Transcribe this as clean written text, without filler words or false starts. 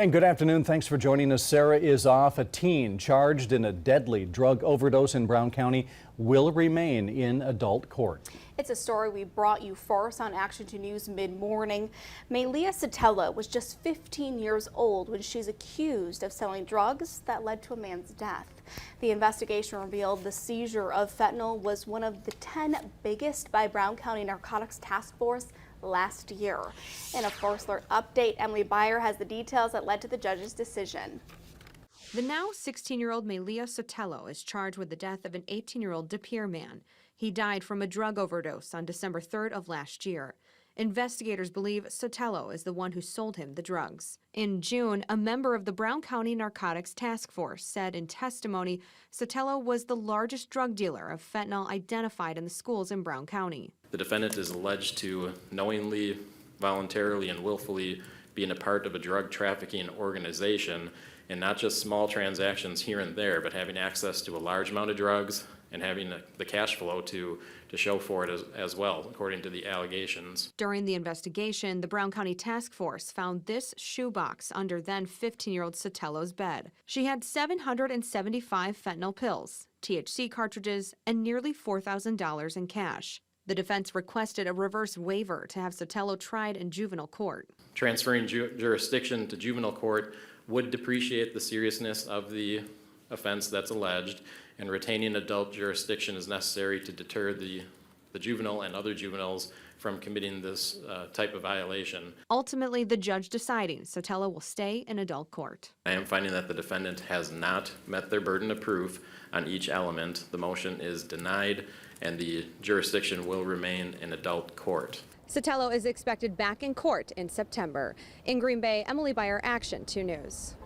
And good afternoon. Thanks for joining us. Sarah is off. A teen charged in a deadly drug overdose in Brown County will remain in adult court. It's a story we brought you first on Action 2 News mid-morning. Maylia Sotelo was just 15 years old when she's accused of selling drugs that led to a man's death. The investigation revealed the seizure of fentanyl was one of the 10 biggest by Brown County Narcotics Task Force last year. In a First Alert update, Emily Beyer has the details that led to the judge's decision. The now 16-year-old Maylia Sotelo is charged with the death of an 18-year-old De Pere man. He died from a drug overdose on December 3rd of last year. Investigators believe Sotelo is the one who sold him the drugs. In June, a member of the Brown County Narcotics Task Force said in testimony Sotelo was the largest drug dealer of fentanyl identified in the schools in Brown County. The defendant is alleged to knowingly, voluntarily, and willfully being a part of a drug trafficking organization, and not just small transactions here and there, but having access to a large amount of drugs and having the cash flow to show for it as well, according to the allegations. During the investigation, the Brown County Task Force found this shoebox under then 15-year-old Sotelo's bed. She had 775 fentanyl pills, THC cartridges, and nearly $4,000 in cash. The defense requested a reverse waiver to have Sotelo tried in juvenile court. Transferring jurisdiction to juvenile court would depreciate the seriousness of the offense that's alleged, and retaining adult jurisdiction is necessary to deter the juvenile and other juveniles from committing this type of violation. Ultimately, the judge deciding Sotelo will stay in adult court. I am finding that the defendant has not met their burden of proof on each element. The motion is denied, and the jurisdiction will remain in adult court. Sotelo is expected back in court in September. In Green Bay, Emily Beyer, Action 2 News.